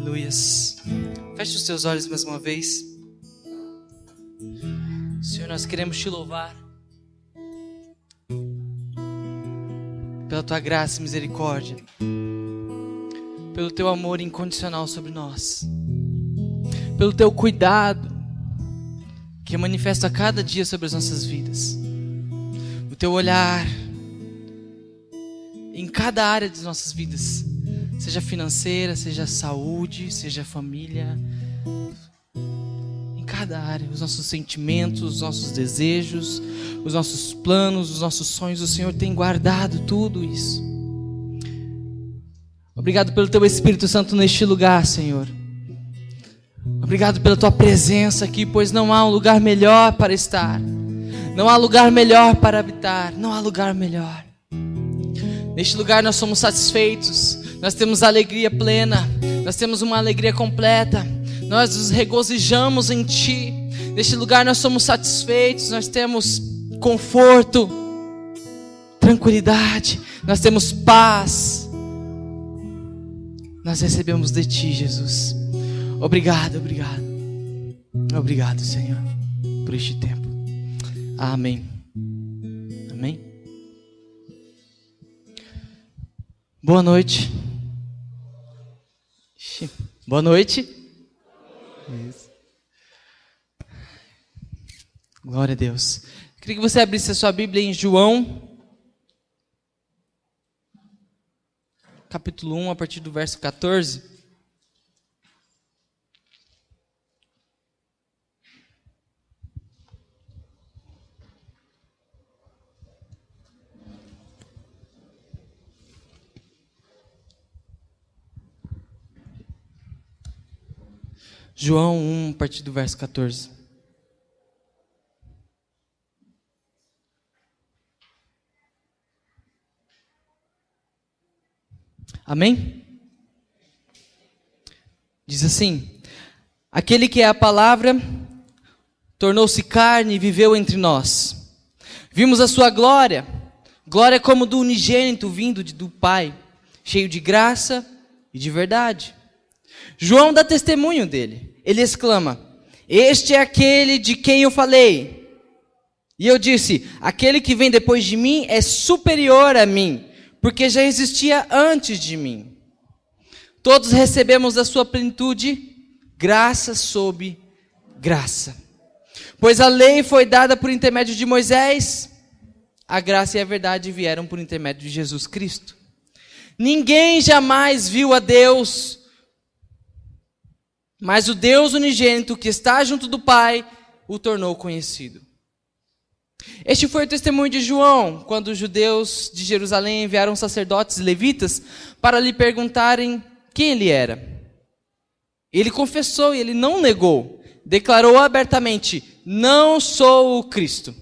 Aleluias. Feche os teus olhos mais uma vez. Senhor, nós queremos te louvar pela tua graça e misericórdia, pelo teu amor incondicional sobre nós, pelo teu cuidado que é manifesto a cada dia sobre as nossas vidas, o teu olhar em cada área das nossas vidas, seja financeira, seja saúde, seja família, em cada área, os nossos sentimentos, os nossos desejos, os nossos planos, os nossos sonhos. O Senhor tem guardado tudo isso. Obrigado pelo teu Espírito Santo neste lugar, Senhor. Obrigado pela tua presença aqui, pois não há um lugar melhor para estar, não há lugar melhor para habitar, não há lugar melhor. Neste lugar nós somos satisfeitos, nós temos alegria plena, nós temos uma alegria completa, nós nos regozijamos em Ti. Neste lugar nós somos satisfeitos, nós temos conforto, tranquilidade, nós temos paz. Nós recebemos de Ti, Jesus. Obrigado, obrigado. Obrigado, Senhor, por este tempo. Amém. Amém. Boa noite. Boa noite. Isso. Glória a Deus. Queria que você abrisse a sua Bíblia em João, capítulo 1, a partir do verso 14. João 1, a partir do verso 14. Amém? Diz assim: aquele que é a palavra tornou-se carne e viveu entre nós. Vimos a sua glória, glória como do unigênito vindo do Pai, cheio de graça e de verdade. João dá testemunho dele. Ele exclama: este é aquele de quem eu falei. E eu disse: aquele que vem depois de mim é superior a mim, porque já existia antes de mim. Todos recebemos da sua plenitude graça sobre graça. Pois a lei foi dada por intermédio de Moisés, a graça e a verdade vieram por intermédio de Jesus Cristo. Ninguém jamais viu a Deus, mas o Deus unigênito que está junto do Pai o tornou conhecido. Este foi o testemunho de João, quando os judeus de Jerusalém enviaram sacerdotes e levitas para lhe perguntarem quem ele era. Ele confessou e ele não negou, declarou abertamente: não sou o Cristo.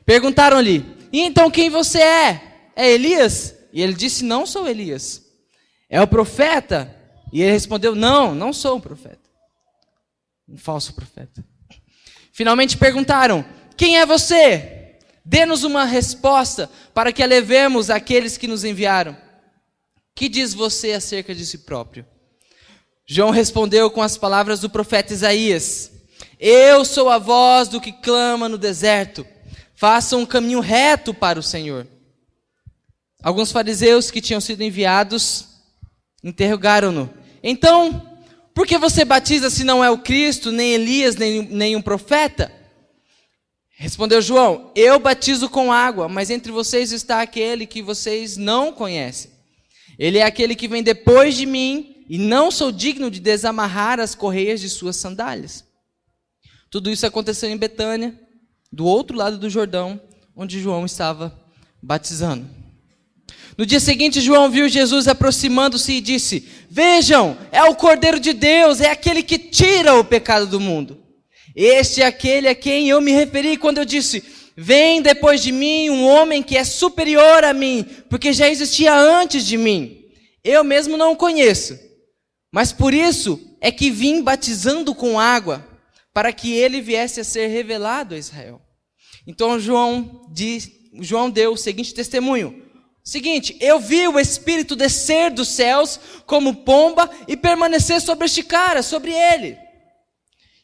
Perguntaram-lhe: e então quem você é? É Elias? E ele disse: não sou Elias. É o profeta? E ele respondeu: não, não sou um profeta. Um falso profeta. Finalmente perguntaram: quem é você? Dê-nos uma resposta para que a levemos àqueles que nos enviaram. Que diz você acerca de si próprio? João respondeu com as palavras do profeta Isaías: eu sou a voz do que clama no deserto, faça um caminho reto para o Senhor. Alguns fariseus que tinham sido enviados interrogaram-no: então, por que você batiza se não é o Cristo, nem Elias, nem um profeta? Respondeu João: eu batizo com água, mas entre vocês está aquele que vocês não conhecem. Ele é aquele que vem depois de mim, e não sou digno de desamarrar as correias de suas sandálias. Tudo isso aconteceu em Betânia, do outro lado do Jordão, onde João estava batizando. No dia seguinte, João viu Jesus aproximando-se e disse: vejam, é o Cordeiro de Deus, é aquele que tira o pecado do mundo. Este é aquele a quem eu me referi quando eu disse: vem depois de mim um homem que é superior a mim, porque já existia antes de mim. Eu mesmo não o conheço, mas por isso é que vim batizando com água, para que ele viesse a ser revelado a Israel. Então João deu o seguinte testemunho: Seguinte, eu vi o Espírito descer dos céus como pomba e permanecer sobre este cara, sobre ele.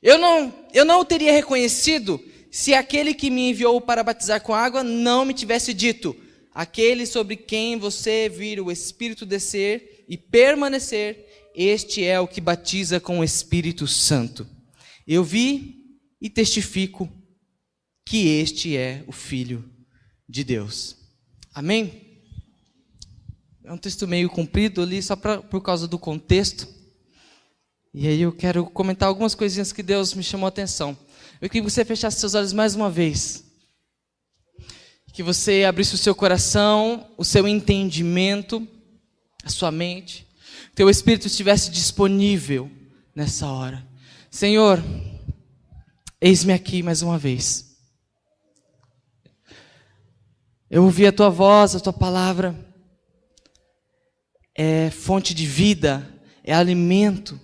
Eu não o teria reconhecido se aquele que me enviou para batizar com água não me tivesse dito: aquele sobre quem você vir o Espírito descer e permanecer, este é o que batiza com o Espírito Santo. Eu vi e testifico que este é o Filho de Deus. Amém? É um texto meio comprido ali, só por causa do contexto. E aí eu quero comentar algumas coisinhas que Deus me chamou a atenção. Eu queria que você fechasse seus olhos mais uma vez. Que você abrisse o seu coração, o seu entendimento, a sua mente. Que teu Espírito estivesse disponível nessa hora. Senhor, eis-me aqui mais uma vez. Eu ouvi a tua voz, a tua palavra. É fonte de vida, é alimento.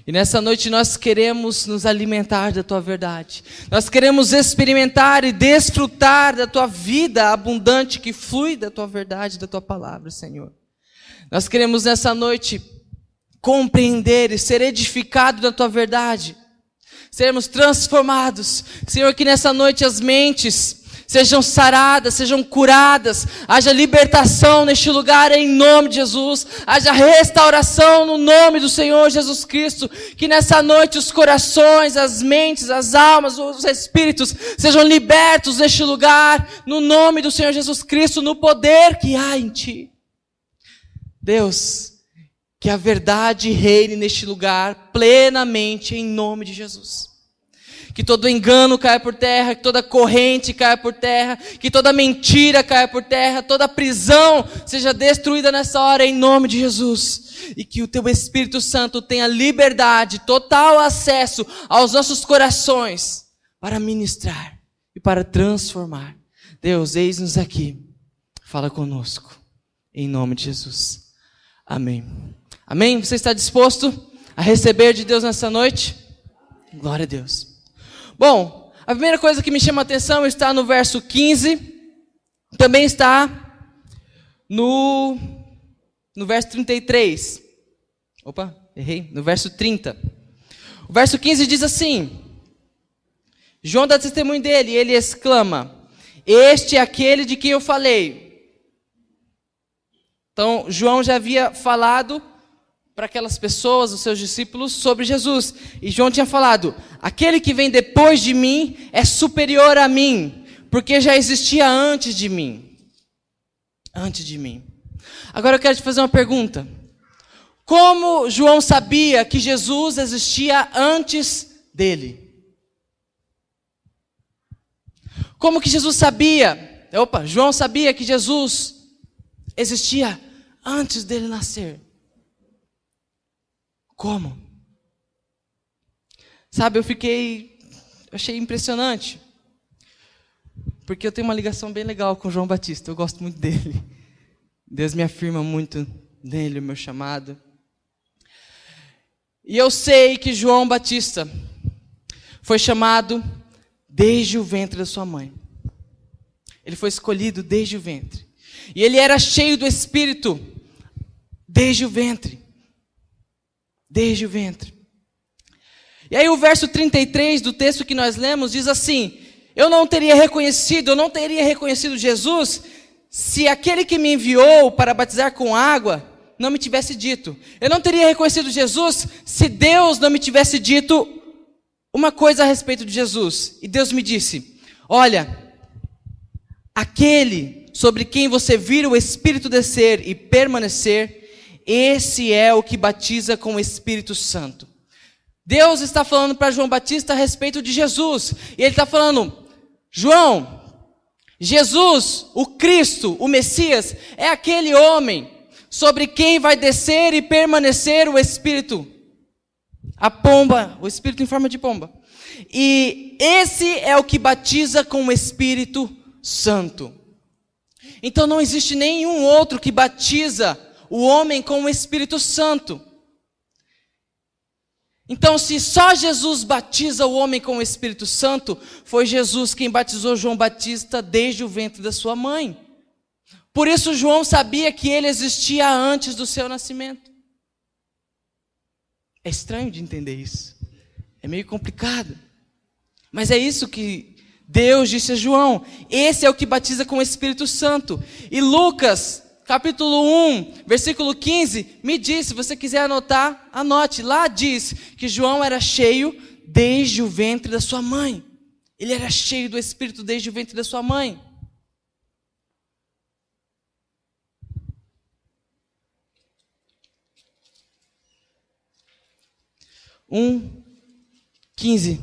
E nessa noite nós queremos nos alimentar da tua verdade. Nós queremos experimentar e desfrutar da tua vida abundante que flui da tua verdade, da tua palavra, Senhor. Nós queremos nessa noite compreender e ser edificados da tua verdade. Sermos transformados. Senhor, que nessa noite as mentes sejam saradas, sejam curadas, haja libertação neste lugar em nome de Jesus, haja restauração no nome do Senhor Jesus Cristo, que nessa noite os corações, as mentes, as almas, os espíritos sejam libertos neste lugar, no nome do Senhor Jesus Cristo, no poder que há em Ti. Deus, que a verdade reine neste lugar plenamente em nome de Jesus. Que todo engano caia por terra, que toda corrente caia por terra, que toda mentira caia por terra, toda prisão seja destruída nessa hora em nome de Jesus. E que o teu Espírito Santo tenha liberdade, total acesso aos nossos corações para ministrar e para transformar. Deus, eis-nos aqui. Fala conosco. Em nome de Jesus. Amém. Amém? Você está disposto a receber de Deus nessa noite? Glória a Deus. Bom, a primeira coisa que me chama a atenção está no verso 15, também está no verso 33. Opa, errei, no verso 30. O verso 15 diz assim: João dá testemunho dele e ele exclama: este é aquele de quem eu falei. Então, João já havia falado para aquelas pessoas, os seus discípulos, sobre Jesus. E João tinha falado: aquele que vem depois de mim é superior a mim, porque já existia antes de mim. Antes de mim. Agora eu quero te fazer uma pergunta. Como João sabia que Jesus existia antes dele? Como que Jesus sabia? João sabia que Jesus existia antes dele nascer. Como? Sabe, eu achei impressionante. Porque eu tenho uma ligação bem legal com João Batista, eu gosto muito dele. Deus me afirma muito nele, o meu chamado. E eu sei que João Batista foi chamado desde o ventre da sua mãe. Ele foi escolhido desde o ventre. E ele era cheio do Espírito desde o ventre. Desde o ventre. E aí o verso 33 do texto que nós lemos diz assim: eu não teria reconhecido Jesus se aquele que me enviou para batizar com água não me tivesse dito. Eu não teria reconhecido Jesus se Deus não me tivesse dito uma coisa a respeito de Jesus. E Deus me disse: olha, aquele sobre quem você vir o Espírito descer e permanecer, esse é o que batiza com o Espírito Santo. Deus está falando para João Batista a respeito de Jesus. E ele está falando: João, Jesus, o Cristo, o Messias, é aquele homem sobre quem vai descer e permanecer o Espírito. A pomba, o Espírito em forma de pomba. E esse é o que batiza com o Espírito Santo. Então não existe nenhum outro que batiza o homem com o Espírito Santo. Então, se só Jesus batiza o homem com o Espírito Santo, foi Jesus quem batizou João Batista desde o ventre da sua mãe. Por isso João sabia que ele existia antes do seu nascimento. É estranho de entender isso. É meio complicado. Mas é isso que Deus disse a João. Esse é o que batiza com o Espírito Santo. E Lucas, capítulo 1, versículo 15, me diz, se você quiser anotar, anote. Lá diz que João era cheio desde o ventre da sua mãe. Ele era cheio do Espírito desde o ventre da sua mãe. 1:15.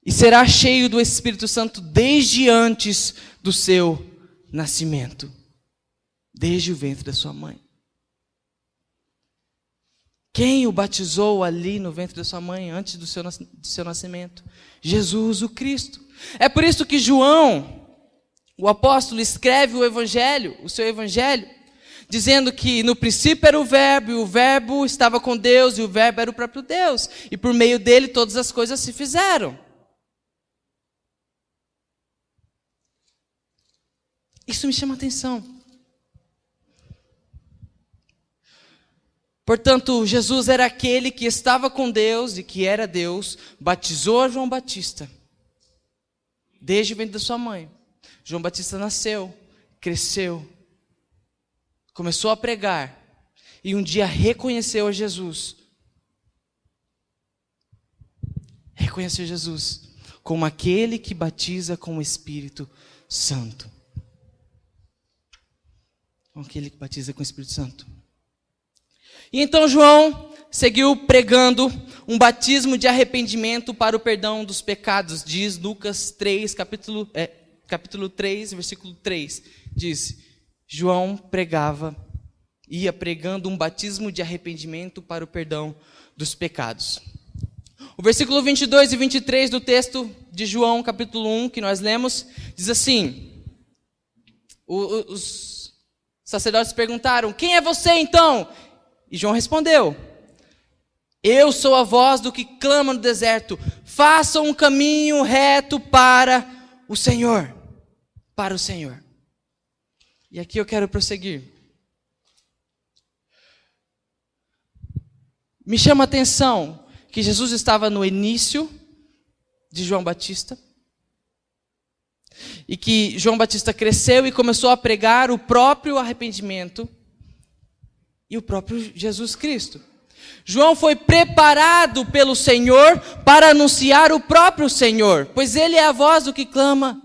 E será cheio do Espírito Santo desde antes do seu nascimento, desde o ventre da sua mãe. Quem o batizou ali no ventre da sua mãe antes do seu nascimento? Jesus, o Cristo. É por isso que João, o apóstolo, escreve o seu evangelho, dizendo que no princípio era o Verbo, e o Verbo estava com Deus, e o Verbo era o próprio Deus, e por meio dele todas as coisas se fizeram. Isso me chama a atenção. Portanto, Jesus era aquele que estava com Deus e que era Deus, batizou a João Batista, desde o ventre da sua mãe. João Batista nasceu, cresceu, começou a pregar, e um dia reconheceu a Jesus. Reconheceu Jesus como aquele que batiza com o Espírito Santo. Como aquele que batiza com o Espírito Santo. E então João seguiu pregando um batismo de arrependimento para o perdão dos pecados. Diz Lucas 3, capítulo 3, versículo 3. Diz, João ia pregando um batismo de arrependimento para o perdão dos pecados. O versículo 22 e 23 do texto de João, capítulo 1, que nós lemos, diz assim, os sacerdotes perguntaram, quem é você então? E João respondeu, eu sou a voz do que clama no deserto, façam um caminho reto para o Senhor. Para o Senhor. E aqui eu quero prosseguir. Me chama a atenção que Jesus estava no início de João Batista, e que João Batista cresceu e começou a pregar o próprio arrependimento e o próprio Jesus Cristo. João foi preparado pelo Senhor para anunciar o próprio Senhor, pois ele é a voz do que clama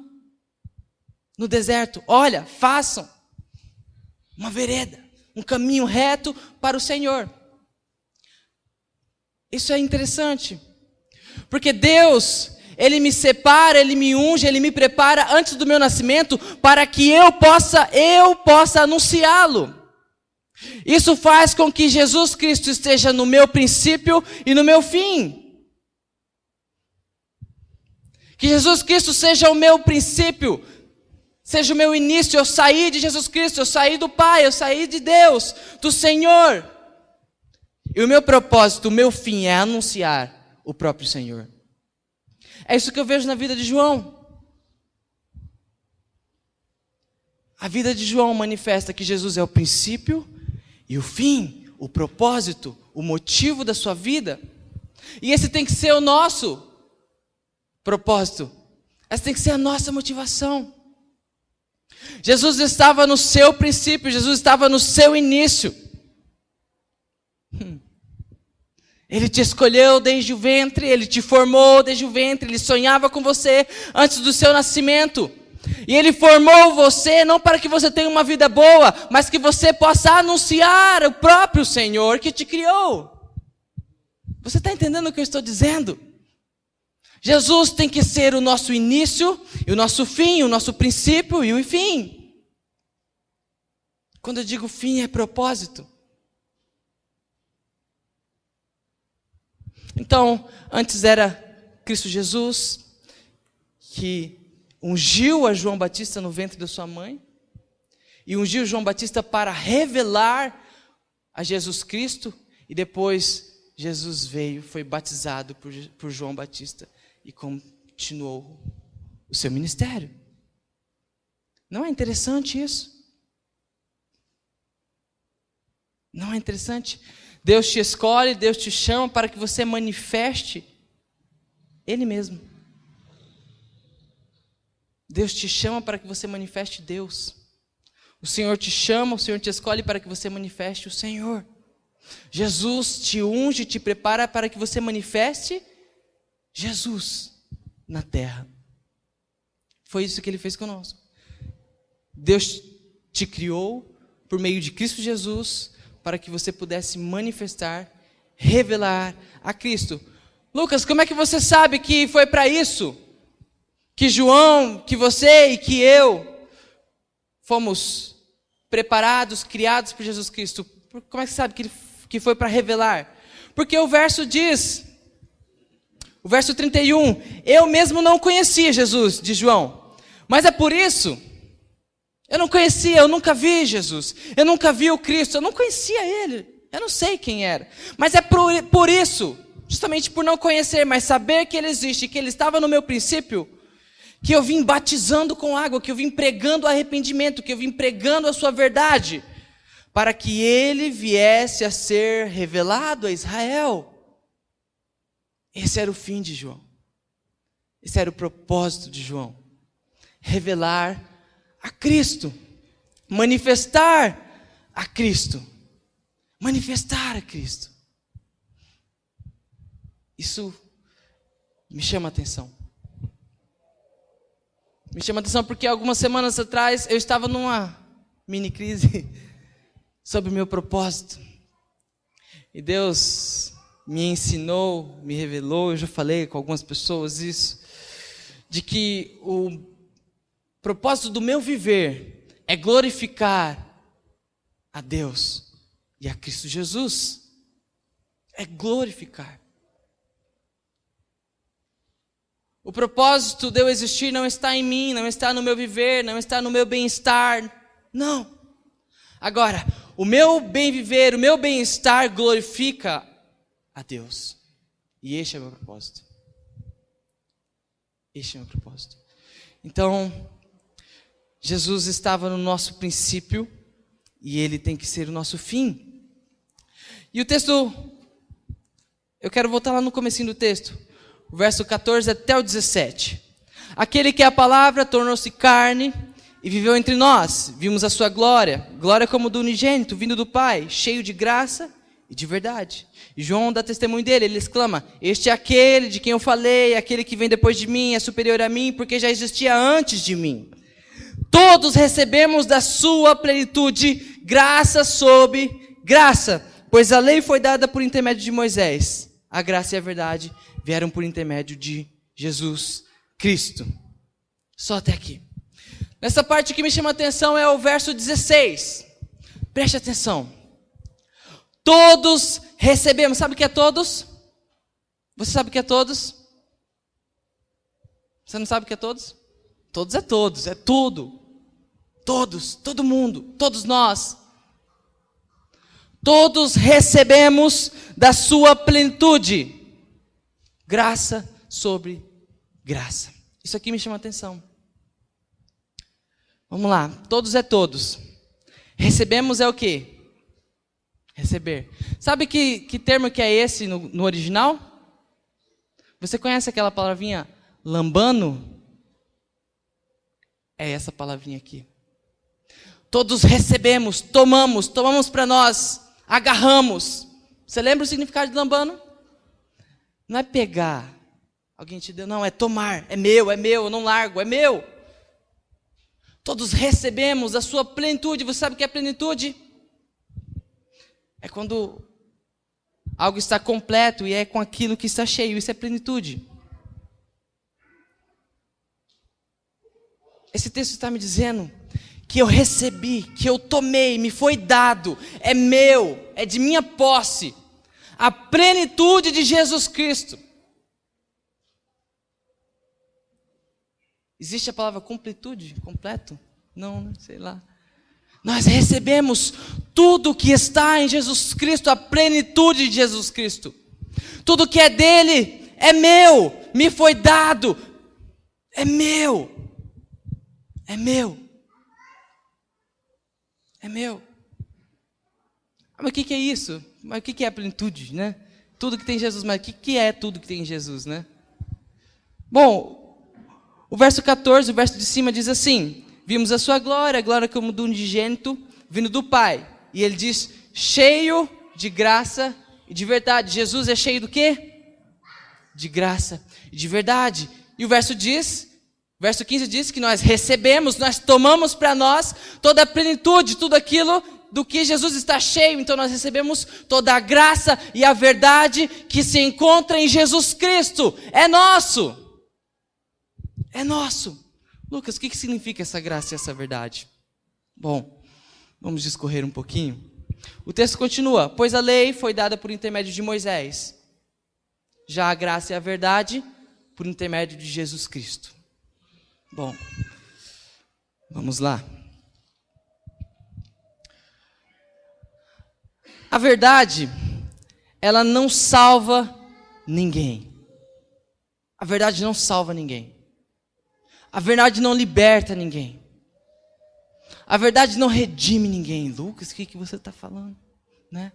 no deserto. Olha, façam uma vereda, um caminho reto para o Senhor. Isso é interessante, porque Deus, Ele me separa, Ele me unge, Ele me prepara antes do meu nascimento para que eu possa anunciá-lo. Isso faz com que Jesus Cristo esteja no meu princípio e no meu fim. Que Jesus Cristo seja o meu princípio, seja o meu início. Eu saí de Jesus Cristo, eu saí do Pai, eu saí de Deus, do Senhor. E o meu propósito, o meu fim é anunciar o próprio Senhor. É isso que eu vejo na vida de João. A vida de João manifesta que Jesus é o princípio e o fim, o propósito, o motivo da sua vida. E esse tem que ser o nosso propósito. Essa tem que ser a nossa motivação. Jesus estava no seu princípio, Jesus estava no seu início. Ele te escolheu desde o ventre, Ele te formou desde o ventre, Ele sonhava com você antes do seu nascimento. E Ele formou você não para que você tenha uma vida boa, mas que você possa anunciar o próprio Senhor que te criou. Você está entendendo o que eu estou dizendo? Jesus tem que ser o nosso início, e o nosso fim, o nosso princípio e o fim. Quando eu digo fim, é propósito. Então, antes era Cristo Jesus, que ungiu a João Batista no ventre da sua mãe, e ungiu João Batista para revelar a Jesus Cristo, e depois Jesus veio, foi batizado por João Batista, e continuou o seu ministério. Não é interessante isso? Não é interessante? Deus te escolhe, Deus te chama para que você manifeste Ele mesmo. Deus te chama para que você manifeste Deus. O Senhor te chama, o Senhor te escolhe para que você manifeste o Senhor. Jesus te unge, te prepara para que você manifeste Jesus na terra. Foi isso que Ele fez conosco. Deus te criou por meio de Cristo Jesus para que você pudesse manifestar, revelar a Cristo. Lucas, como é que você sabe que foi para isso? Que João, que você e que eu fomos preparados, criados por Jesus Cristo. Como é que você sabe que foi para revelar? Porque o verso diz, o verso 31, eu mesmo não conhecia Jesus, de João. Mas é por isso, eu não conhecia, eu nunca vi Jesus. Eu nunca vi o Cristo, eu não conhecia Ele. Eu não sei quem era. Mas é por isso, justamente por não conhecer, mas saber que Ele existe, que Ele estava no meu princípio, que eu vim batizando com água, que eu vim pregando arrependimento, que eu vim pregando a sua verdade, para que Ele viesse a ser revelado a Israel. Esse era o fim de João. Esse era o propósito de João. Revelar a Cristo. Manifestar a Cristo. Manifestar a Cristo. Isso me chama a atenção. Me chama a atenção porque algumas semanas atrás eu estava numa mini crise sobre o meu propósito. E Deus me ensinou, me revelou, eu já falei com algumas pessoas isso, de que o propósito do meu viver é glorificar a Deus e a Cristo Jesus. É glorificar. O propósito de eu existir não está em mim, não está no meu viver, não está no meu bem-estar. Não. Agora, o meu bem viver, o meu bem-estar glorifica a Deus. E este é o meu propósito. Este é o meu propósito. Então, Jesus estava no nosso princípio e Ele tem que ser o nosso fim. E o texto, eu quero voltar lá no comecinho do texto. O verso 14 até o 17. Aquele que é a palavra tornou-se carne e viveu entre nós. Vimos a sua glória, glória como do unigênito, vindo do Pai, cheio de graça e de verdade. E João dá testemunho dele, ele exclama, este é aquele de quem eu falei, aquele que vem depois de mim, é superior a mim, porque já existia antes de mim. Todos recebemos da sua plenitude graça sobre graça, pois a lei foi dada por intermédio de Moisés. A graça e a verdade vieram por intermédio de Jesus Cristo. Só até aqui. Nessa parte que me chama a atenção é o verso 16. Preste atenção. Todos recebemos. Sabe o que é todos? Você sabe o que é todos? Você não sabe o que é todos? Todos é todos, é tudo. Todos, todo mundo, todos nós. Todos recebemos da sua plenitude. Graça sobre graça. Isso aqui me chama a atenção. Vamos lá. Todos é todos. Recebemos é o quê? Receber. Sabe que termo que é esse no original? Você conhece aquela palavrinha lambano? É essa palavrinha aqui. Todos recebemos, tomamos para nós, agarramos. Você lembra o significado de lambano? Não é pegar, alguém te deu, não, é tomar, é meu, eu não largo, é meu. Todos recebemos a sua plenitude. Você sabe o que é plenitude? É quando algo está completo e é com aquilo que está cheio, isso é plenitude. Esse texto está me dizendo que eu recebi, que eu tomei, me foi dado, é meu, é de minha posse. A plenitude de Jesus Cristo. Existe a palavra completude? Completo? Não, sei lá. Nós recebemos tudo que está em Jesus Cristo, a plenitude de Jesus Cristo. Tudo que é dele é meu, me foi dado, é meu. É meu. É meu. Mas o que é isso? Mas o que é a plenitude, né? Tudo que tem em Jesus, mas o que é tudo que tem em Jesus, né? Bom, o verso 14, o verso de cima diz assim: vimos a sua glória, a glória como do unigênito, vindo do Pai. E ele diz, cheio de graça e de verdade. Jesus é cheio do quê? De graça e de verdade. E o verso 15 diz que nós recebemos, nós tomamos para nós toda a plenitude, tudo aquilo do que Jesus está cheio. Então nós recebemos toda a graça e a verdade que se encontra em Jesus Cristo. É nosso. É nosso. Lucas, o que significa essa graça e essa verdade? Bom, vamos discorrer um pouquinho. O texto continua: pois a lei foi dada por intermédio de Moisés, já a graça e a verdade por intermédio de Jesus Cristo. Bom, vamos lá. A verdade, ela não salva ninguém. A verdade não salva ninguém. A verdade não liberta ninguém. A verdade não redime ninguém. Lucas, o que você está falando? Né?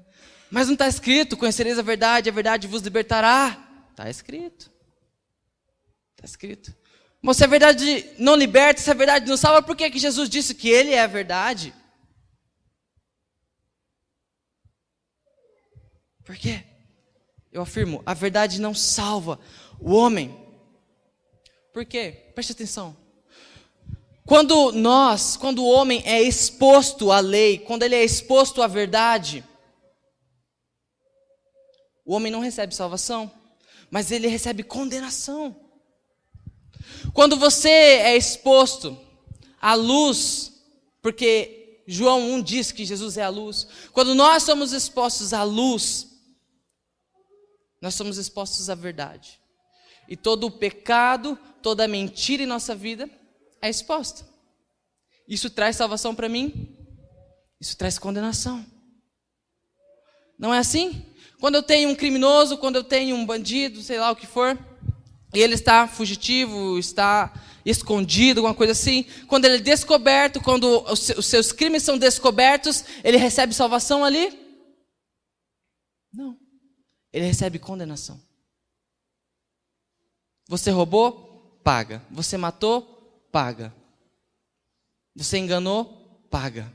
Mas não está escrito, conhecereis a verdade vos libertará. Está escrito. Está escrito. Mas se a verdade não liberta, se a verdade não salva, por que Jesus disse que Ele é a verdade? Por quê? Eu afirmo, a verdade não salva o homem. Por quê? Preste atenção. Quando o homem é exposto à lei, quando ele é exposto à verdade, o homem não recebe salvação, mas ele recebe condenação. Quando você é exposto à luz, porque João 1 diz que Jesus é a luz, quando nós somos expostos à luz, nós somos expostos à verdade. E todo o pecado, toda a mentira em nossa vida é exposta. Isso traz salvação para mim? Isso traz condenação. Não é assim? Quando eu tenho um criminoso, quando eu tenho um bandido, sei lá o que for, e ele está fugitivo, está escondido, alguma coisa assim, quando ele é descoberto, quando os seus crimes são descobertos, ele recebe salvação ali? Não. Ele recebe condenação. Você roubou? Paga. Você matou? Paga. Você enganou? Paga.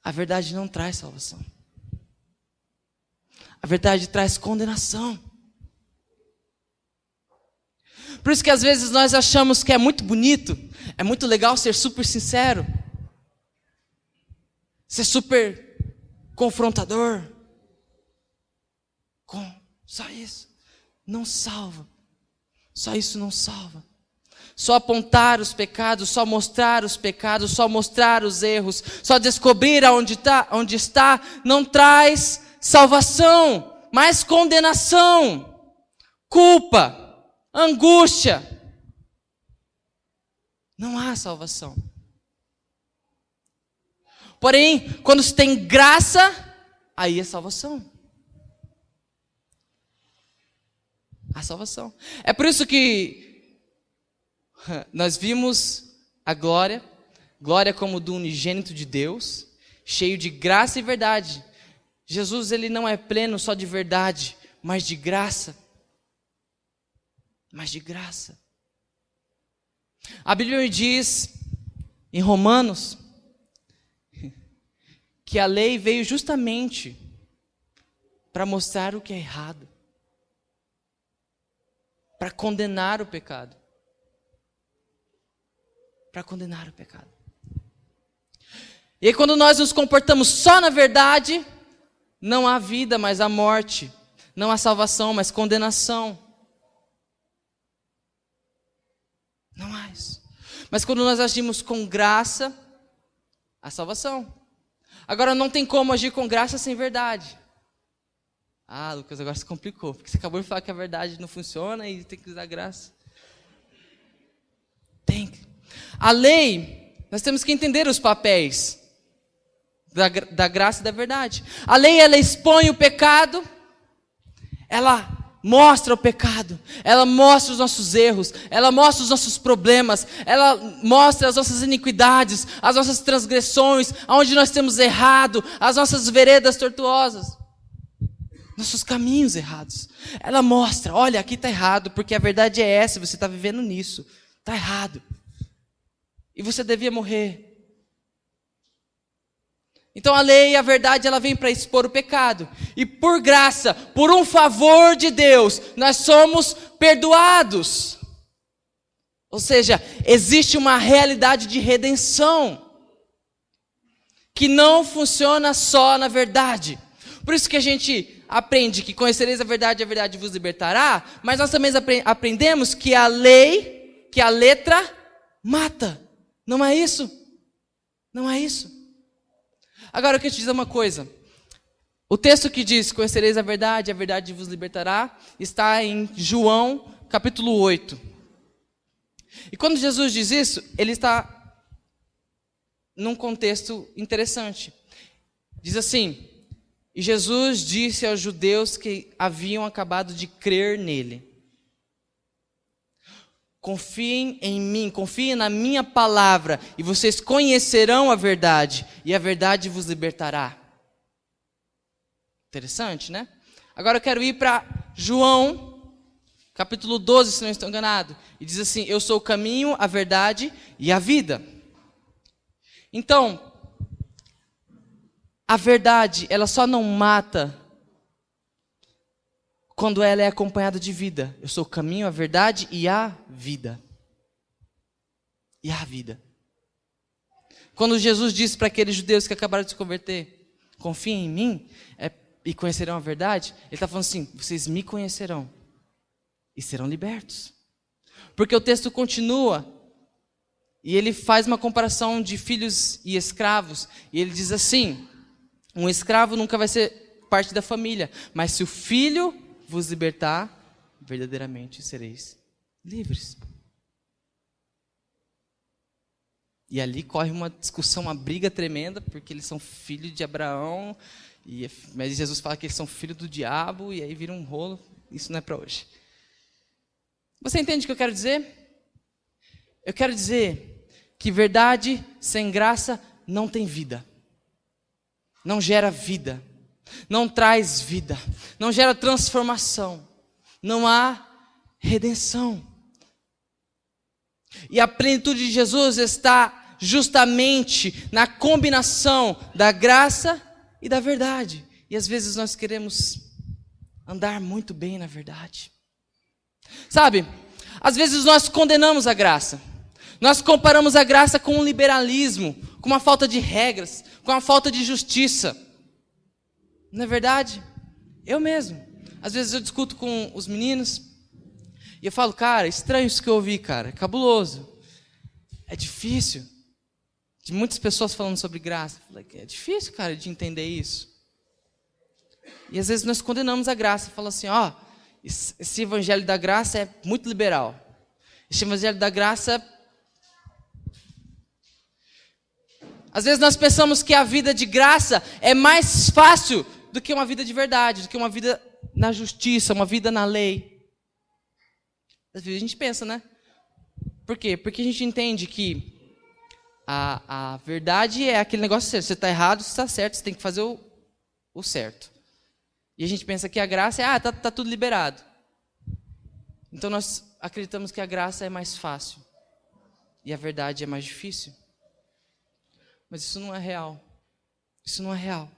A verdade não traz salvação. A verdade traz condenação. Por isso que às vezes nós achamos que é muito bonito, é muito legal ser super sincero, ser super confrontador. Só isso não salva. Só isso não salva. Só apontar os pecados, só mostrar os pecados, só mostrar os erros, só descobrir onde está, não traz salvação, mas condenação, culpa, angústia. Não há salvação. Porém, quando se tem graça, aí é salvação. A salvação. É por isso que nós vimos a glória como do unigênito de Deus, cheio de graça e verdade. Jesus, ele não é pleno só de verdade, mas de graça. Mas de graça. A Bíblia me diz, em Romanos, que a lei veio justamente para mostrar o que é errado. Para condenar o pecado. Para condenar o pecado. E aí, quando nós nos comportamos só na verdade, não há vida, mas há morte. Não há salvação, mas condenação. Não há isso. Mas quando nós agimos com graça, há salvação. Agora, não tem como agir com graça sem verdade. Ah, Lucas, agora se complicou, porque você acabou de falar que a verdade não funciona e tem que usar graça. Tem. A lei, nós temos que entender os papéis da graça e da verdade. A lei, ela expõe o pecado, ela mostra o pecado, ela mostra os nossos erros, ela mostra os nossos problemas, ela mostra as nossas iniquidades, as nossas transgressões, aonde nós temos errado, as nossas veredas tortuosas, nossos caminhos errados. Ela mostra, olha, aqui está errado, porque a verdade é essa, você está vivendo nisso, está errado, e você devia morrer. Então a lei e a verdade, ela vem para expor o pecado. E por graça, por um favor de Deus, nós somos perdoados. Ou seja, existe uma realidade de redenção que não funciona só na verdade. Por isso que a gente aprende que conhecereis a verdade vos libertará, mas nós também aprendemos que a lei, que a letra mata. Não é isso? Não é isso? Agora eu quero te dizer uma coisa. O texto que diz, conhecereis a verdade vos libertará, está em João capítulo 8. E quando Jesus diz isso, ele está num contexto interessante. Diz assim, e Jesus disse aos judeus que haviam acabado de crer nele: confiem em mim, confiem na minha palavra, e vocês conhecerão a verdade, e a verdade vos libertará. Interessante, né? Agora eu quero ir para João, capítulo 12, se não estou enganado. E diz assim, eu sou o caminho, a verdade e a vida. Então, a verdade, ela só não mata quando ela é acompanhada de vida. Eu sou o caminho, a verdade e a vida. E a vida. Quando Jesus disse para aqueles judeus que acabaram de se converter, confiem em mim e conhecerão a verdade, ele está falando assim, vocês me conhecerão e serão libertos. Porque o texto continua e ele faz uma comparação de filhos e escravos. E ele diz assim, um escravo nunca vai ser parte da família, mas se o filho vos libertar, verdadeiramente sereis livres. E ali corre uma discussão, uma briga tremenda, porque eles são filhos de Abraão, mas Jesus fala que eles são filhos do diabo, e aí vira um rolo. Isso não é para hoje. Você entende o que eu quero dizer? Eu quero dizer que verdade sem graça não tem vida, não gera vida, não traz vida, não gera transformação, não há redenção. E a plenitude de Jesus está justamente na combinação da graça e da verdade. E às vezes nós queremos andar muito bem na verdade. Sabe, às vezes nós condenamos a graça. Nós comparamos a graça com um liberalismo, com uma falta de regras, com uma falta de justiça. Não é verdade? Eu mesmo. Às vezes eu discuto com os meninos e eu falo, cara, estranho isso que eu ouvi, cara. É cabuloso. É difícil. De muitas pessoas falando sobre graça. É difícil, cara, de entender isso. E às vezes nós condenamos a graça. Falamos assim, ó, esse evangelho da graça é muito liberal. Esse evangelho da graça... Às vezes nós pensamos que a vida de graça é mais fácil do que uma vida de verdade, do que uma vida na justiça, uma vida na lei. Às vezes a gente pensa, né? Por quê? Porque a gente entende que a verdade é aquele negócio certo. Você está errado, você está certo, você tem que fazer o certo. E a gente pensa que a graça é, tá tudo liberado. Então nós acreditamos que a graça é mais fácil. E a verdade é mais difícil. Mas isso não é real. Isso não é real.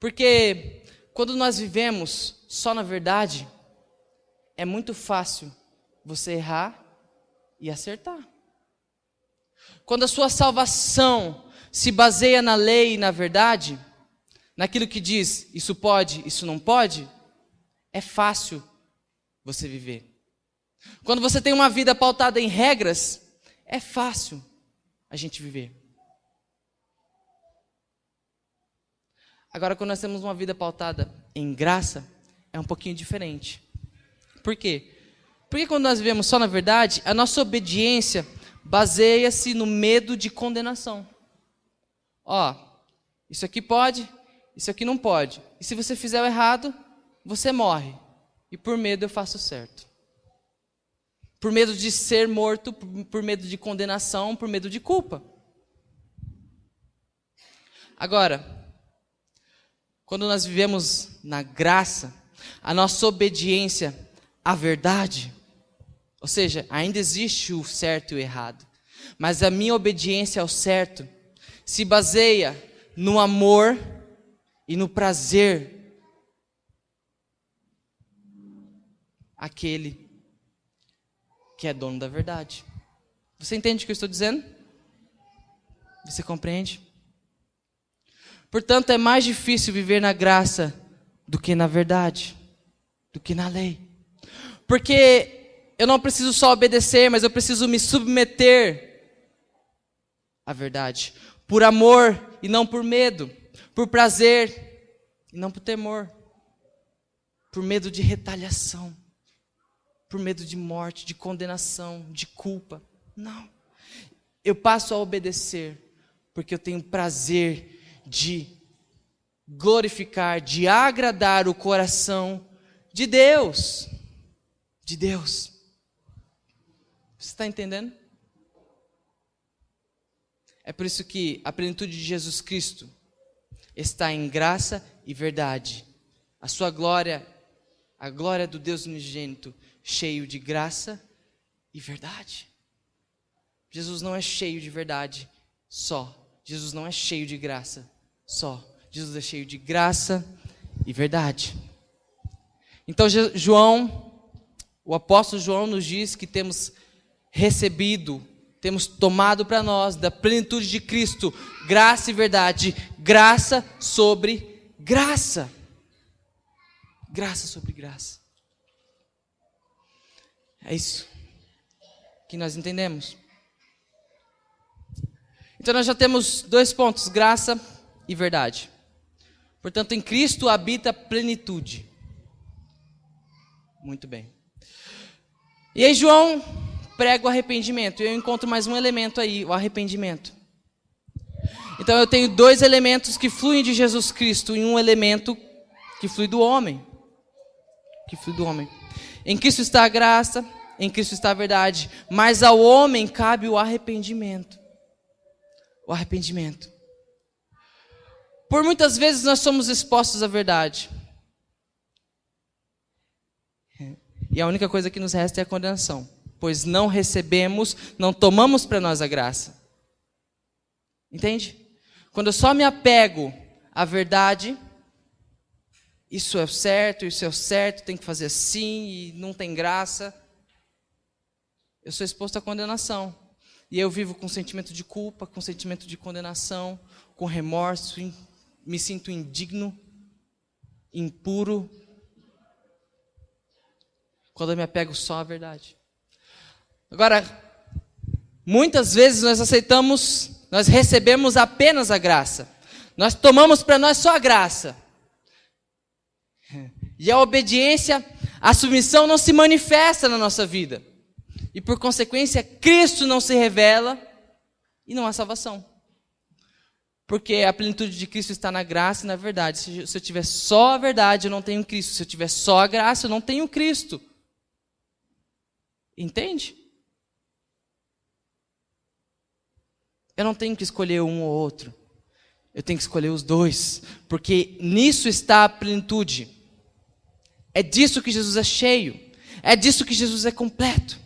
Porque quando nós vivemos só na verdade, é muito fácil você errar e acertar. Quando a sua salvação se baseia na lei e na verdade, naquilo que diz isso pode, isso não pode, é fácil você viver. Quando você tem uma vida pautada em regras, é fácil a gente viver. Agora, quando nós temos uma vida pautada em graça, é um pouquinho diferente. Por quê? Porque quando nós vivemos só na verdade, a nossa obediência baseia-se no medo de condenação. Ó, isso aqui pode, isso aqui não pode. E se você fizer o errado, você morre. E por medo eu faço certo. Por medo de ser morto, por medo de condenação, por medo de culpa. Agora, quando nós vivemos na graça, a nossa obediência à verdade, ou seja, ainda existe o certo e o errado, mas a minha obediência ao certo se baseia no amor e no prazer àquele que é dono da verdade. Você entende o que eu estou dizendo? Você compreende? Portanto, é mais difícil viver na graça do que na verdade, do que na lei. Porque eu não preciso só obedecer, mas eu preciso me submeter à verdade. Por amor e não por medo. Por prazer e não por temor. Por medo de retaliação. Por medo de morte, de condenação, de culpa. Não. Eu passo a obedecer porque eu tenho prazer de glorificar, de agradar o coração de Deus. De Deus. Você está entendendo? É por isso que a plenitude de Jesus Cristo está em graça e verdade. A sua glória, a glória do Deus unigênito, cheio de graça e verdade. Jesus não é cheio de verdade só. Jesus não é cheio de graça só. Jesus é cheio de graça e verdade. Então o apóstolo João nos diz que temos recebido, temos tomado para nós da plenitude de Cristo, graça e verdade, graça sobre graça. Graça sobre graça. É isso que nós entendemos. Então nós já temos 2 pontos, graça e verdade. Portanto, em Cristo habita a plenitude. Muito bem. E aí João prega o arrependimento. E eu encontro mais um elemento aí, o arrependimento. Então eu tenho 2 elementos que fluem de Jesus Cristo e um elemento que flui do homem. Que flui do homem. Em Cristo está a graça, em Cristo está a verdade. Mas ao homem cabe o arrependimento. O arrependimento. Por muitas vezes nós somos expostos à verdade. E a única coisa que nos resta é a condenação. Pois não recebemos, não tomamos para nós a graça. Entende? Quando eu só me apego à verdade, isso é o certo, tem que fazer assim e não tem graça. Eu sou exposto à condenação. E eu vivo com sentimento de culpa, com sentimento de condenação, com remorso, me sinto indigno, impuro, quando eu me apego só à verdade. Agora, muitas vezes nós recebemos apenas a graça. Nós tomamos para nós só a graça. E a obediência, a submissão não se manifesta na nossa vida. E por consequência, Cristo não se revela e não há salvação. Porque a plenitude de Cristo está na graça e na verdade. Se eu tiver só a verdade, eu não tenho Cristo. Se eu tiver só a graça, eu não tenho Cristo. Entende? Eu não tenho que escolher um ou outro. Eu tenho que escolher os 2. Porque nisso está a plenitude. É disso que Jesus é cheio. É disso que Jesus é completo.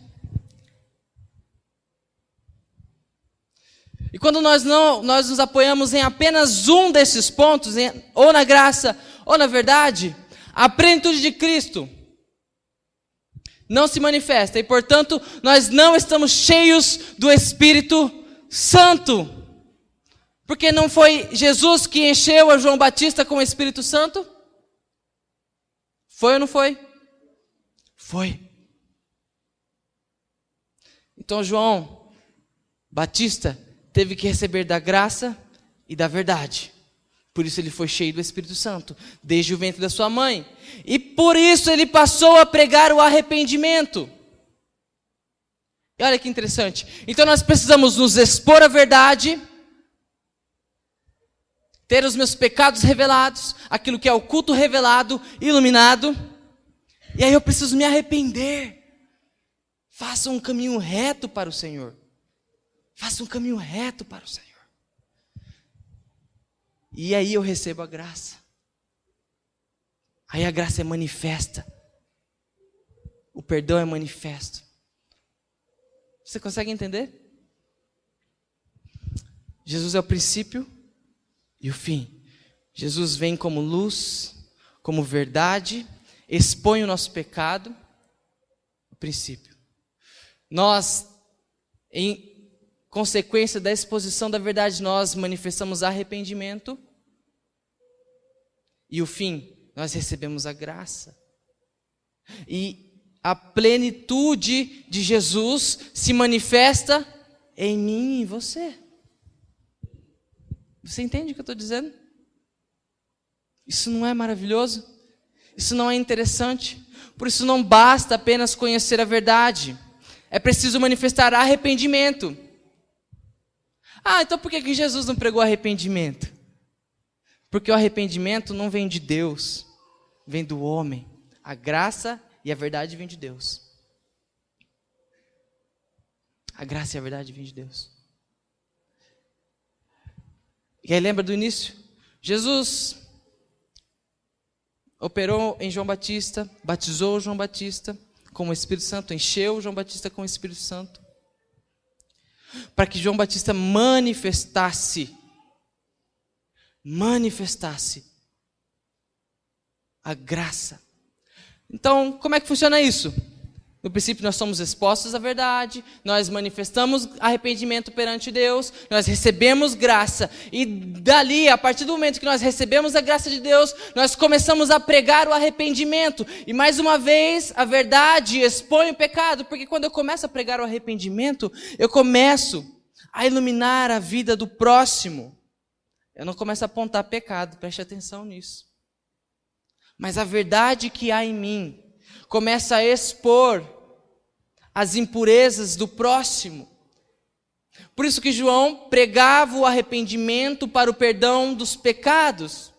E quando nós nos apoiamos em apenas um desses pontos, ou na graça, ou na verdade, a plenitude de Cristo não se manifesta. E, portanto, nós não estamos cheios do Espírito Santo. Porque não foi Jesus que encheu a João Batista com o Espírito Santo? Foi ou não foi? Foi. Então João Batista teve que receber da graça e da verdade. Por isso ele foi cheio do Espírito Santo, desde o ventre da sua mãe. E por isso ele passou a pregar o arrependimento. E olha que interessante. Então nós precisamos nos expor à verdade ter os meus pecados revelados, aquilo que é oculto revelado, iluminado, e aí eu preciso me arrepender. Faça um caminho reto para o Senhor. Faça um caminho reto para o Senhor. E aí eu recebo a graça. Aí a graça é manifesta. O perdão é manifesto. Você consegue entender? Jesus é o princípio e o fim. Jesus vem como luz, como verdade, expõe o nosso pecado, o princípio. Nós, em consequência da exposição da verdade, nós manifestamos arrependimento. E o fim, nós recebemos a graça. E a plenitude de Jesus se manifesta em mim e em você. Você entende o que eu estou dizendo? Isso não é maravilhoso? Isso não é interessante? Por isso não basta apenas conhecer a verdade. É preciso manifestar arrependimento. Então por que Jesus não pregou arrependimento? Porque o arrependimento não vem de Deus, vem do homem. A graça e a verdade vêm de Deus. A graça e a verdade vêm de Deus. E aí lembra do início? Jesus operou em João Batista, batizou João Batista com o Espírito Santo, encheu João Batista com o Espírito Santo, para que João Batista manifestasse a graça. Então, como é que funciona isso? No princípio, nós somos expostos à verdade, nós manifestamos arrependimento perante Deus, nós recebemos graça, e dali, a partir do momento que nós recebemos a graça de Deus, nós começamos a pregar o arrependimento. E mais uma vez, a verdade expõe o pecado, porque quando eu começo a pregar o arrependimento, eu começo a iluminar a vida do próximo. Eu não começo a apontar pecado, preste atenção nisso. Mas a verdade que há em mim começa a expor as impurezas do próximo. Por isso que João pregava o arrependimento para o perdão dos pecados.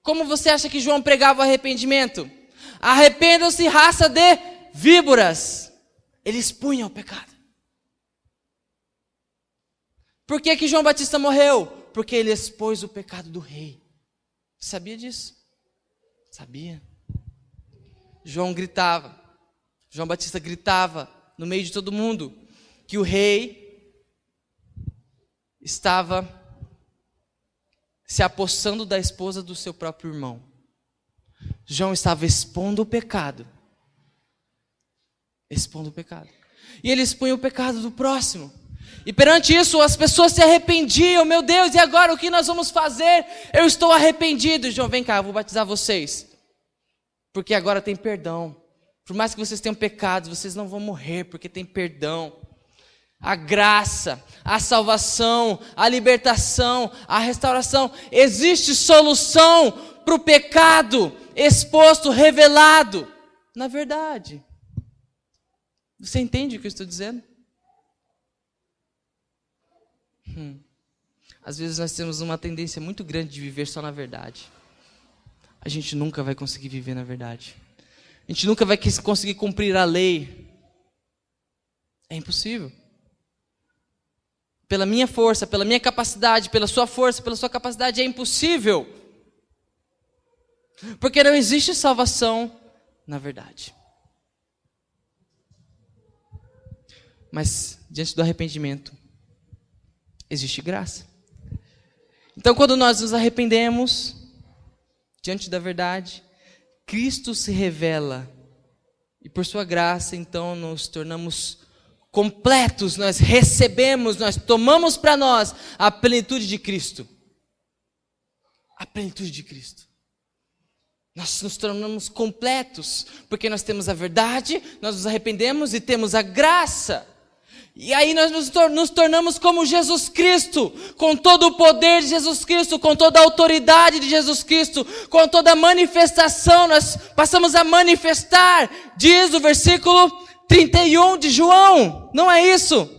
Como você acha que João pregava o arrependimento? Arrependam-se, raça de víboras. Ele expunha o pecado. Por que João Batista morreu? Porque ele expôs o pecado do rei. Sabia disso? Sabia? João Batista gritava no meio de todo mundo que o rei estava se apossando da esposa do seu próprio irmão. João estava expondo o pecado. E ele expunha o pecado do próximo. E perante isso as pessoas se arrependiam. Meu Deus, e agora o que nós vamos fazer? Eu estou arrependido. João, vem cá, eu vou batizar vocês. Porque agora tem perdão. Por mais que vocês tenham pecados, vocês não vão morrer, porque tem perdão. A graça, a salvação, a libertação, a restauração. Existe solução para o pecado exposto, revelado. Na verdade. Você entende o que eu estou dizendo? Às vezes nós temos uma tendência muito grande de viver só na verdade. A gente nunca vai conseguir viver na verdade. A gente nunca vai conseguir cumprir a lei. É impossível. Pela minha força, pela minha capacidade, pela sua força, pela sua capacidade, é impossível. Porque não existe salvação na verdade. Mas diante do arrependimento, existe graça. Então, quando nós nos arrependemos diante da verdade, Cristo se revela. E por sua graça, então, nos tornamos completos. Nós recebemos, nós tomamos para nós a plenitude de Cristo. A plenitude de Cristo. Nós nos tornamos completos, porque nós temos a verdade, nós nos arrependemos e temos a graça. E aí nós nos tornamos como Jesus Cristo, com todo o poder de Jesus Cristo, com toda a autoridade de Jesus Cristo, com toda a manifestação, nós passamos a manifestar, diz o versículo 31 de João, não é isso?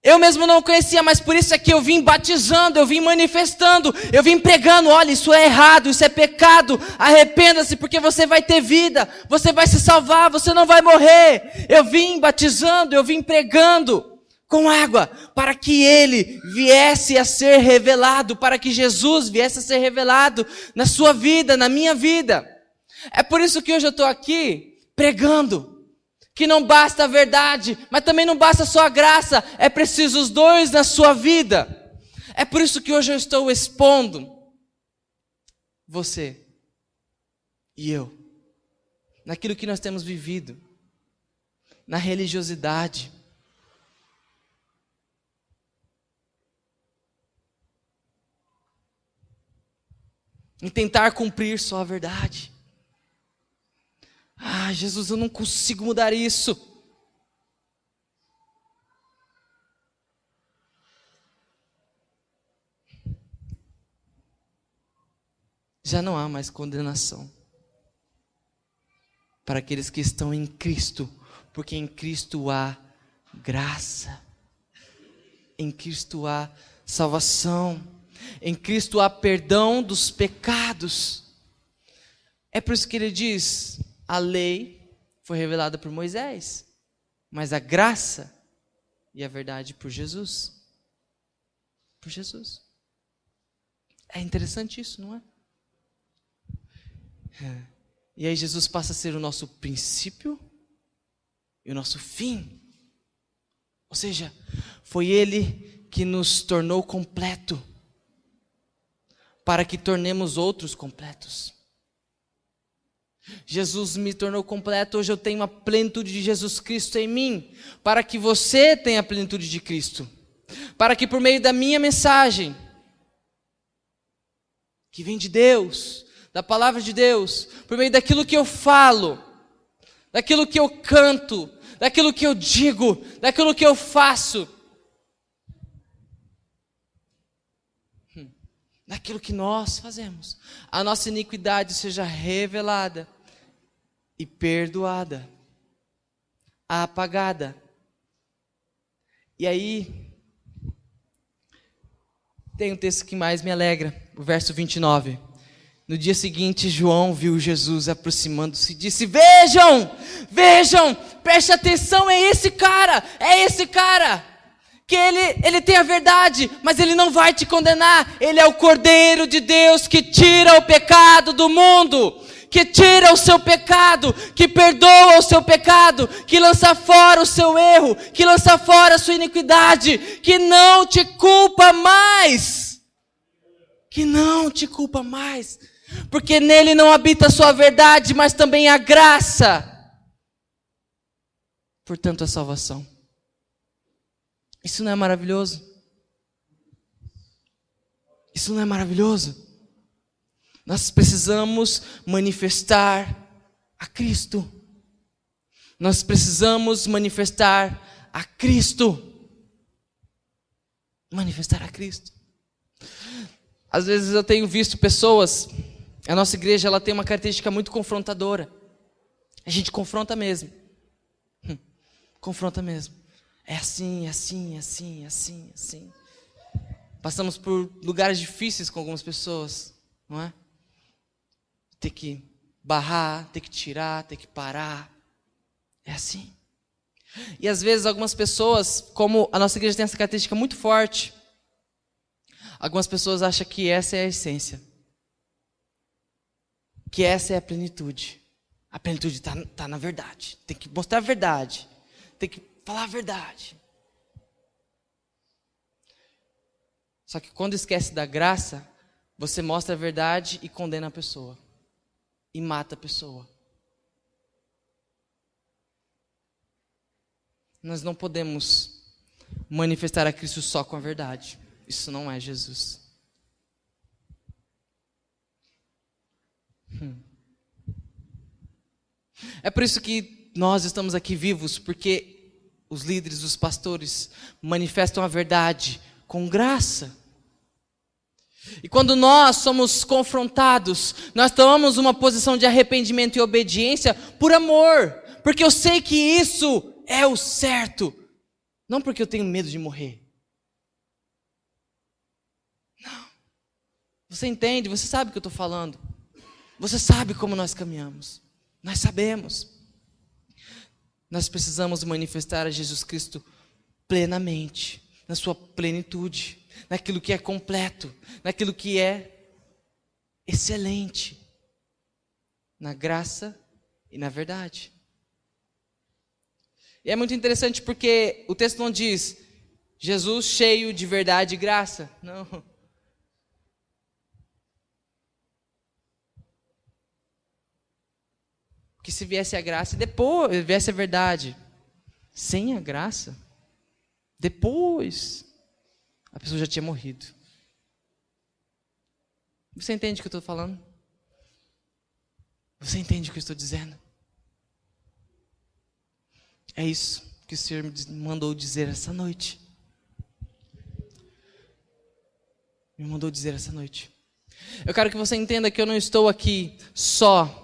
Eu mesmo não conhecia, mas por isso é que eu vim batizando, eu vim manifestando, eu vim pregando, olha, isso é errado, isso é pecado, arrependa-se porque você vai ter vida, você vai se salvar, você não vai morrer. Eu vim batizando, eu vim pregando com água, para que Ele viesse a ser revelado, para que Jesus viesse a ser revelado na sua vida, na minha vida. É por isso que hoje eu estou aqui pregando. Que não basta a verdade, mas também não basta só a graça, é preciso os dois na sua vida. É por isso que hoje eu estou expondo você e eu, naquilo que nós temos vivido, na religiosidade. Em tentar cumprir só a verdade. Ah, Jesus, eu não consigo mudar isso. Já não há mais condenação para aqueles que estão em Cristo, porque em Cristo há graça, em Cristo há salvação, em Cristo há perdão dos pecados. É por isso que ele diz: a lei foi revelada por Moisés, mas a graça e a verdade por Jesus. Por Jesus. É interessante isso, não é? E aí Jesus passa a ser o nosso princípio e o nosso fim. Ou seja, foi Ele que nos tornou completo, para que tornemos outros completos. Jesus me tornou completo, hoje eu tenho a plenitude de Jesus Cristo em mim, para que você tenha a plenitude de Cristo, para que por meio da minha mensagem, que vem de Deus, da palavra de Deus, por meio daquilo que eu falo, daquilo que eu canto, daquilo que eu digo, daquilo que eu faço, daquilo que nós fazemos, a nossa iniquidade seja revelada e perdoada, apagada. E aí, tem um texto que mais me alegra, o verso 29. No dia seguinte, João viu Jesus aproximando-se e disse: vejam, preste atenção, é esse cara, que ele tem a verdade, mas ele não vai te condenar. Ele é o Cordeiro de Deus que tira o pecado do mundo, que tira o seu pecado, que perdoa o seu pecado, que lança fora o seu erro, que lança fora a sua iniquidade, que não te culpa mais, porque nele não habita só a verdade, mas também a graça, portanto a salvação. Isso não é maravilhoso? Isso não é maravilhoso? Nós precisamos manifestar a Cristo. Nós precisamos manifestar a Cristo. Manifestar a Cristo. Às vezes eu tenho visto pessoas, a nossa igreja ela tem uma característica muito confrontadora. A gente confronta mesmo. Confronta mesmo. É assim, assim, assim, assim, assim. Passamos por lugares difíceis com algumas pessoas, não é? Ter que barrar, ter que tirar, ter que parar. É assim. E às vezes algumas pessoas, como a nossa igreja tem essa característica muito forte, algumas pessoas acham que essa é a essência. Que essa é a plenitude. A plenitude está na verdade. Tem que mostrar a verdade. Tem que falar a verdade. Só que quando esquece da graça, você mostra a verdade e condena a pessoa. E mata a pessoa. Nós não podemos manifestar a Cristo só com a verdade. Isso não é Jesus. É por isso que nós estamos aqui vivos, porque os líderes, os pastores manifestam a verdade com graça. E quando nós somos confrontados, nós tomamos uma posição de arrependimento e obediência por amor, porque eu sei que isso é o certo. Não porque eu tenho medo de morrer. Não. Você entende, você sabe o que eu estou falando. Você sabe como nós caminhamos. Nós sabemos. Nós precisamos manifestar a Jesus Cristo plenamente, na sua plenitude, naquilo que é completo, naquilo que é excelente, na graça e na verdade. E é muito interessante porque o texto não diz Jesus cheio de verdade e graça. Não. Porque se viesse a graça e depois viesse a verdade, sem a graça, depois a pessoa já tinha morrido. Você entende o que eu estou falando? Você entende o que eu estou dizendo? É isso que o Senhor me mandou dizer essa noite. Me mandou dizer essa noite. Eu quero que você entenda que eu não estou aqui só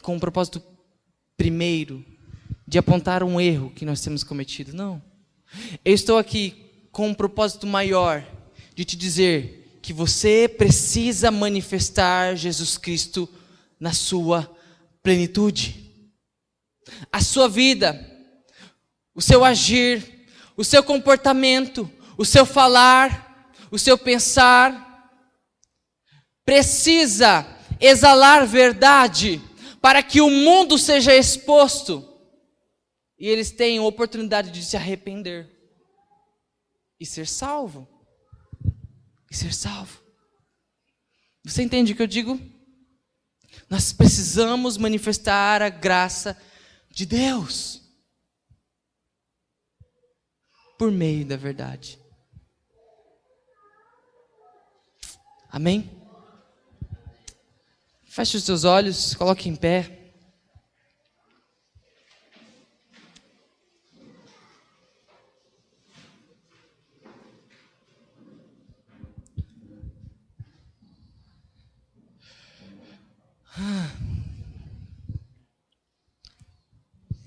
com o propósito primeiro de apontar um erro que nós temos cometido. Não. Eu estou aqui com um propósito maior de te dizer que você precisa manifestar Jesus Cristo na sua plenitude. A sua vida, o seu agir, o seu comportamento, o seu falar, o seu pensar, precisa exalar verdade para que o mundo seja exposto e eles tenham oportunidade de se arrepender e ser salvo. E ser salvo. Você entende o que eu digo? Nós precisamos manifestar a graça de Deus por meio da verdade. Amém? Feche os seus olhos, coloque em pé.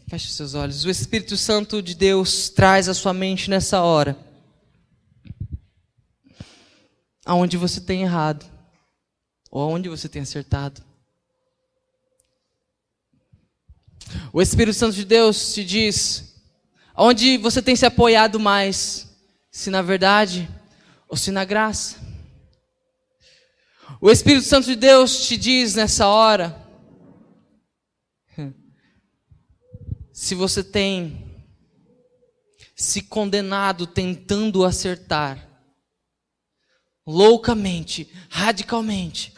Feche os seus olhos. O Espírito Santo de Deus traz à sua mente nessa hora aonde você tem errado ou aonde você tem acertado. O Espírito Santo de Deus te diz aonde você tem se apoiado mais, se na verdade ou se na graça. O Espírito Santo de Deus te diz nessa hora se você tem se condenado tentando acertar, loucamente, radicalmente,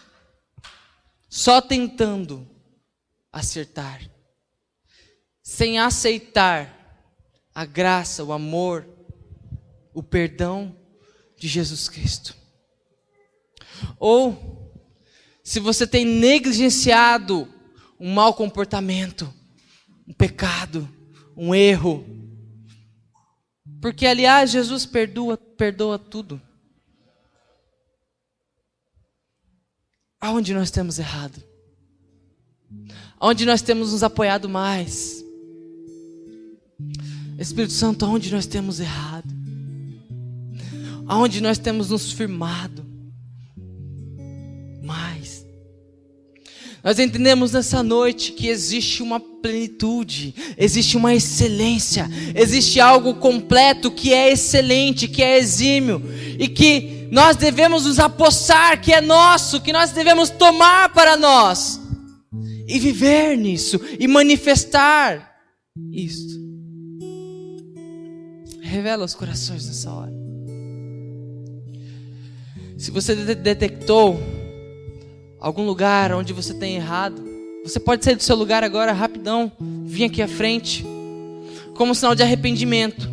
só tentando acertar, sem aceitar a graça, o amor, o perdão de Jesus Cristo. Ou, se você tem negligenciado um mau comportamento, um pecado, um erro. Porque, aliás, Jesus perdoa tudo. Aonde nós temos errado? Aonde nós temos nos apoiado mais? Espírito Santo, aonde nós temos errado? Aonde nós temos nos firmado mais? Nós entendemos nessa noite que existe uma plenitude, existe uma excelência, existe algo completo que é excelente, que é exímio e que nós devemos nos apossar, que é nosso, que nós devemos tomar para nós e viver nisso e manifestar isso. Revela os corações nessa hora. Se você detectou algum lugar onde você tem errado, você pode sair do seu lugar agora rapidão, vir aqui à frente, como sinal de arrependimento.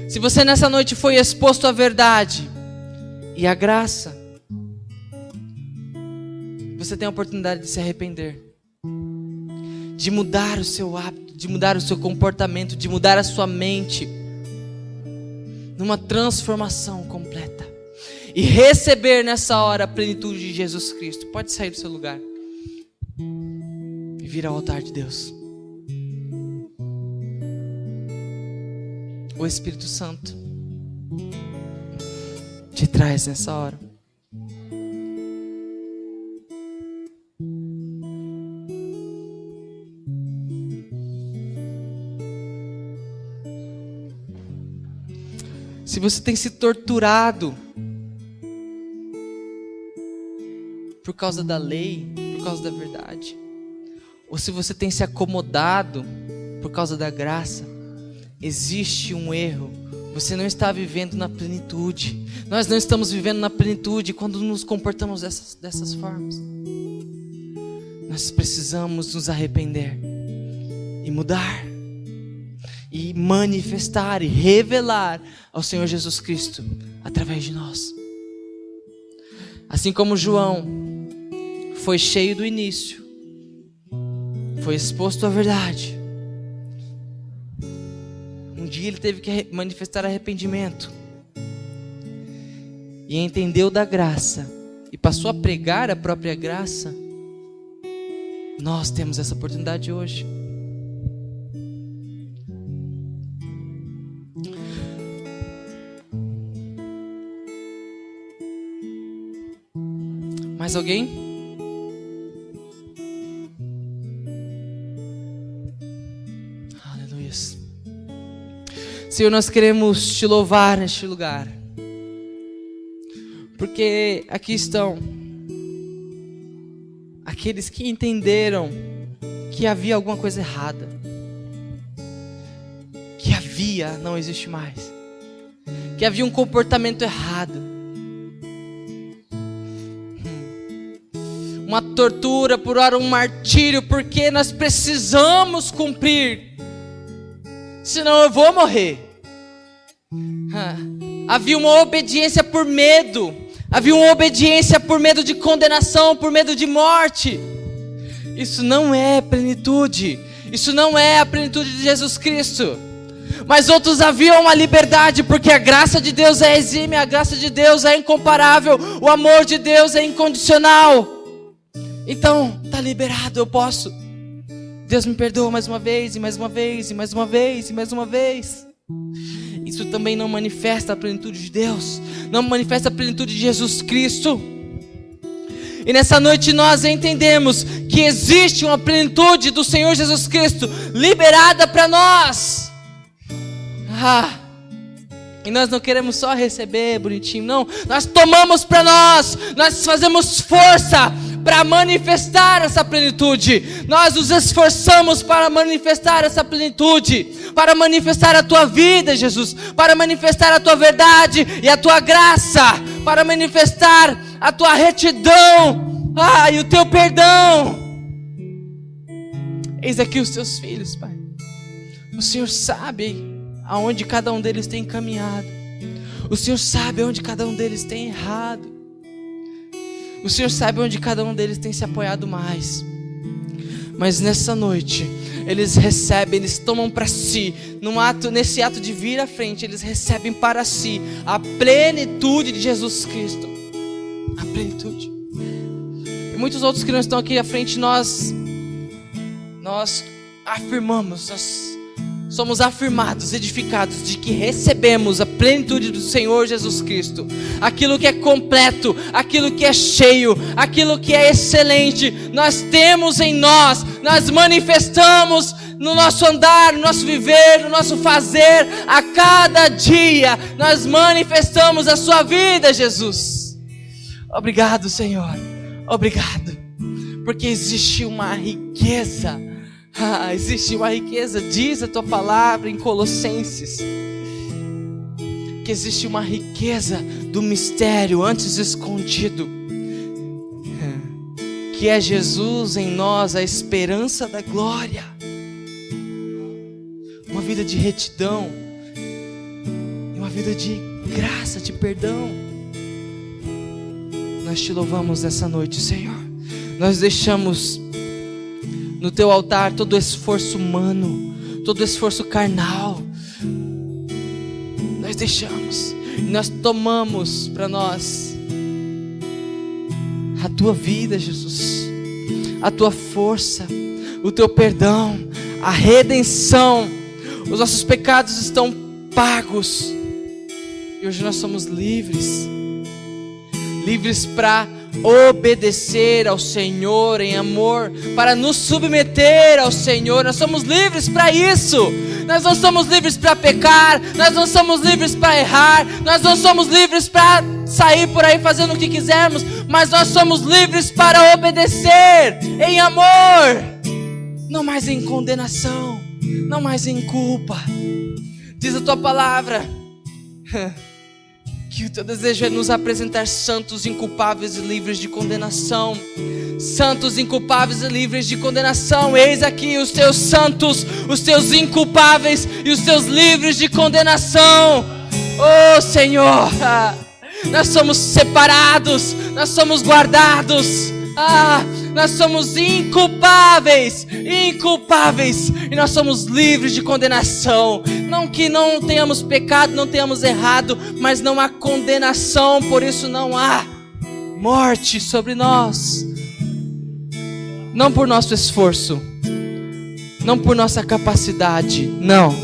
Se você nessa noite foi exposto à verdade e à graça, você tem a oportunidade de se arrepender, de mudar o seu hábito, de mudar o seu comportamento, de mudar a sua mente, numa transformação completa. E receber nessa hora a plenitude de Jesus Cristo. Pode sair do seu lugar e vir ao altar de Deus. o Espírito Santo te traz nessa hora. Se você tem se torturado por causa da lei, por causa da verdade, ou se você tem se acomodado por causa da graça, existe um erro. Você não está vivendo na plenitude. Nós não estamos vivendo na plenitude quando nos comportamos dessas formas. Nós precisamos nos arrepender e mudar, e manifestar e revelar ao Senhor Jesus Cristo através de nós. Assim como João foi cheio do início, foi exposto à verdade, um dia ele teve que manifestar arrependimento e entendeu da graça e passou a pregar a própria graça. Nós temos essa oportunidade hoje. Mais alguém? Aleluia. Senhor, nós queremos te louvar neste lugar, porque aqui estão aqueles que entenderam que havia alguma coisa errada, que havia, não existe mais, que havia um comportamento errado, uma tortura, por hora um martírio, porque nós precisamos cumprir, senão eu vou morrer. Havia uma obediência por medo, havia uma obediência por medo de condenação, por medo de morte. Isso não é plenitude, isso não é a plenitude de Jesus Cristo. Mas outros haviam uma liberdade, porque a graça de Deus é exímia, a graça de Deus é incomparável, o amor de Deus é incondicional. Então, está liberado, eu posso. Deus me perdoa mais uma vez, e mais uma vez, e mais uma vez, e mais uma vez. Isso também não manifesta a plenitude de Deus, não manifesta a plenitude de Jesus Cristo. E nessa noite nós entendemos que existe uma plenitude do Senhor Jesus Cristo liberada para nós. E nós não queremos só receber bonitinho, não. Nós tomamos para nós fazemos força para manifestar essa plenitude. Nós nos esforçamos para manifestar essa plenitude, para manifestar a tua vida, Jesus, para manifestar a tua verdade e a tua graça, para manifestar a tua retidão, e o teu perdão. Eis aqui os teus filhos, Pai. O Senhor sabe aonde cada um deles tem caminhado. O Senhor sabe aonde cada um deles tem errado. O Senhor sabe onde cada um deles tem se apoiado mais. Mas nessa noite, eles recebem, eles tomam para si, nesse ato de vir à frente, eles recebem para si a plenitude de Jesus Cristo. A plenitude. E muitos outros que não estão aqui à frente, nós afirmamos, nós somos afirmados, edificados de que recebemos a plenitude do Senhor Jesus Cristo. Aquilo que é completo, aquilo que é cheio, aquilo que é excelente, nós temos em nós, nós manifestamos no nosso andar, no nosso viver, no nosso fazer, a cada dia, nós manifestamos a sua vida, Jesus. Obrigado, Senhor, obrigado, porque existe uma riqueza. Existe uma riqueza, diz a tua palavra em Colossenses, que existe uma riqueza do mistério antes escondido, que é Jesus em nós, a esperança da glória. Uma vida de retidão, uma vida de graça, de perdão. Nós te louvamos nessa noite, Senhor. Nós deixamos no teu altar todo esforço humano, todo esforço carnal. Nós deixamos, nós tomamos para nós a tua vida, Jesus, a tua força, o teu perdão, a redenção. Os nossos pecados estão pagos. E hoje nós somos livres. Livres para obedecer ao Senhor em amor, para nos submeter ao Senhor. Nós somos livres para isso. Nós não somos livres para pecar, nós não somos livres para errar, nós não somos livres para sair por aí fazendo o que quisermos, mas nós somos livres para obedecer em amor, não mais em condenação, não mais em culpa. Diz a tua palavra que o teu desejo é nos apresentar santos, inculpáveis e livres de condenação. Santos, inculpáveis e livres de condenação. Eis aqui os teus santos, os teus inculpáveis e os teus livres de condenação. Oh Senhor, nós somos separados, nós somos guardados. Nós somos inculpáveis, e nós somos livres de condenação. Não que não tenhamos pecado, não tenhamos errado, mas não há condenação, por isso não há morte sobre nós. Não por nosso esforço, não por nossa capacidade, não,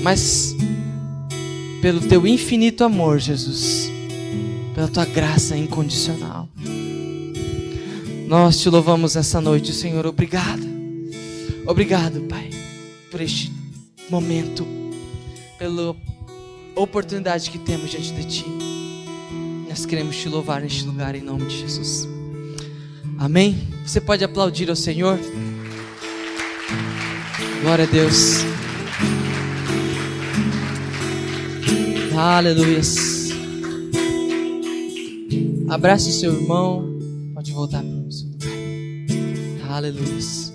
mas pelo teu infinito amor, Jesus, pela tua graça incondicional. Nós te louvamos essa noite, Senhor. Obrigado, Pai, por este momento, pela oportunidade que temos diante de Ti. Nós queremos te louvar neste lugar em nome de Jesus. Amém? Você pode aplaudir ao Senhor? Glória a Deus. Aleluias. Abrace o seu irmão. Pode voltar para o seu lugar. Aleluias.